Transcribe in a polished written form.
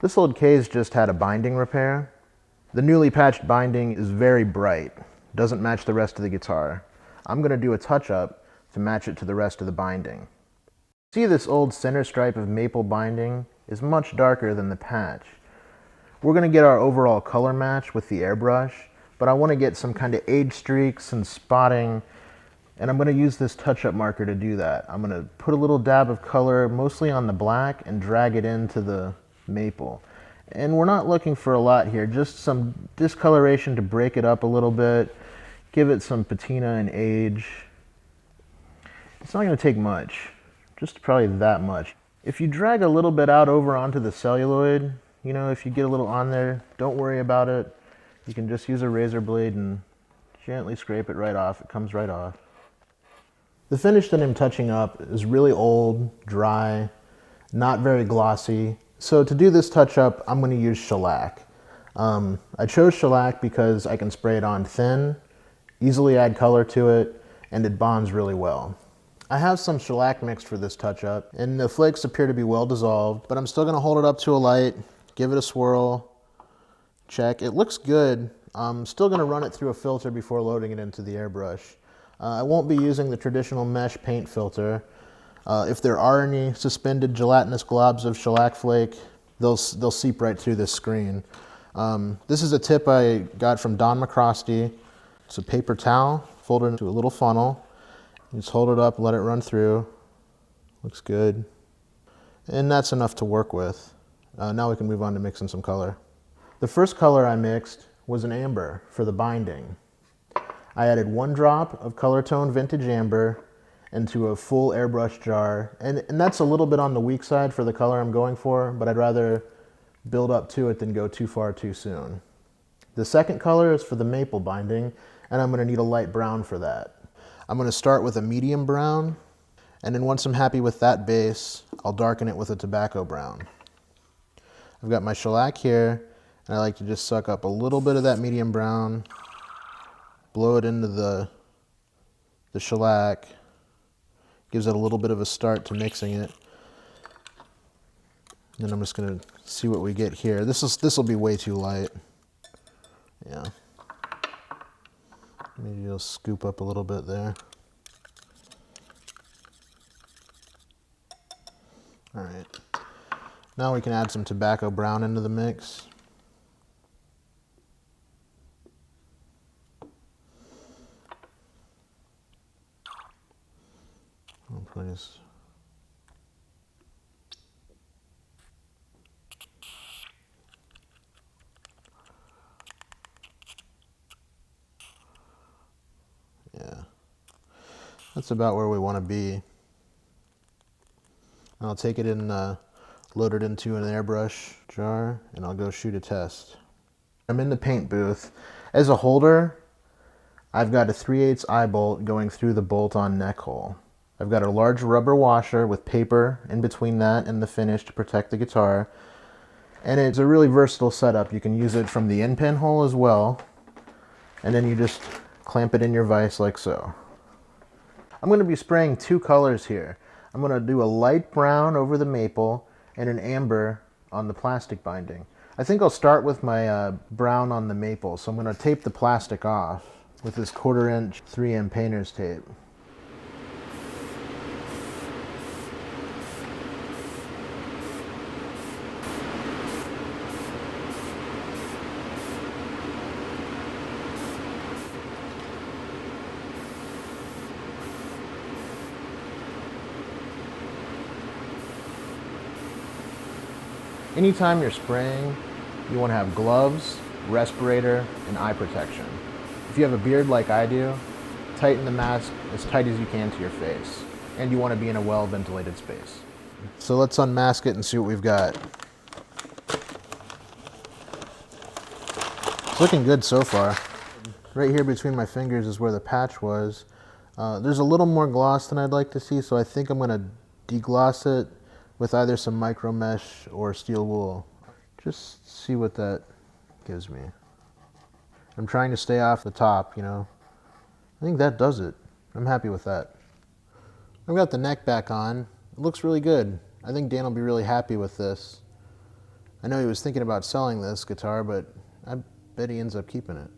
This old case just had a binding repair. The newly patched binding is very bright, doesn't match the rest of the guitar. I'm going to do a touch-up to match it to the rest of the binding. See, this old center stripe of maple binding is much darker than the patch. We're going to get our overall color match with the airbrush, but I want to get some kind of age streaks and spotting, and I'm going to use this touch-up marker to do that. I'm going to put a little dab of color mostly on the black and drag it into the maple. And we're not looking for a lot here, just some discoloration to break it up a little bit, give it some patina and age. It's not going to take much, just probably that much. If you drag a little bit out over onto the celluloid, you know, if you get a little on there, don't worry about it. You can just use a razor blade and gently scrape it right off. It comes right off. The finish that I'm touching up is really old, dry, not very glossy. So to do this touch-up, I'm going to use shellac. I chose shellac because I can spray it on thin, easily add color to it, and it bonds really well. I have some shellac mixed for this touch-up, and the flakes appear to be well dissolved, but I'm still going to hold it up to a light, give it a swirl, check. It looks good. I'm still going to run it through a filter before loading it into the airbrush. I won't be using the traditional mesh paint filter. If there are any suspended gelatinous globs of shellac flake, they'll seep right through this screen. This is a tip I got from Don McCrosty. It's a paper towel folded into a little funnel. You just hold it up, let it run through. Looks good. And that's enough to work with. Now we can move on to mixing some color. The first color I mixed was an amber for the binding. I added 1 drop of ColorTone Vintage Amber into a full airbrush jar, and that's a little bit on the weak side for the color I'm going for, but I'd rather build up to it than go too far too soon. The second color is for the maple binding, and I'm going to need a light brown for that. I'm going to start with a medium brown, and then once I'm happy with that base, I'll darken it with a tobacco brown. I've got my shellac here, and I like to just suck up a little bit of that medium brown, blow it into the shellac, gives it a little bit of a start to mixing it. Then I'm just going to see what we get here. This will be way too light. Yeah. Maybe you'll scoop up a little bit there. All right. Now we can add some tobacco brown into the mix. Please. Yeah. That's about where we want to be. I'll take it and load it into an airbrush jar, and I'll go shoot a test. I'm in the paint booth. As a holder, I've got a 3/8 eye bolt going through the bolt-on neck hole. I've got a large rubber washer with paper in between that and the finish to protect the guitar. And it's a really versatile setup. You can use it from the end pin hole as well. And then you just clamp it in your vise like so. I'm going to be spraying 2 colors here. I'm going to do a light brown over the maple and an amber on the plastic binding. I think I'll start with my brown on the maple. So I'm going to tape the plastic off with this 1/4 inch 3M painter's tape. Anytime you're spraying, you want to have gloves, respirator, and eye protection. If you have a beard like I do, tighten the mask as tight as you can to your face. And you want to be in a well-ventilated space. So let's unmask it and see what we've got. It's looking good so far. Right here between my fingers is where the patch was. There's a little more gloss than I'd like to see, so I think I'm going to degloss it with either some micro mesh or steel wool. Just see what that gives me. I'm trying to stay off the top, you know. I think that does it. I'm happy with that. I've got the neck back on. It looks really good. I think Dan will be really happy with this. I know he was thinking about selling this guitar, but I bet he ends up keeping it.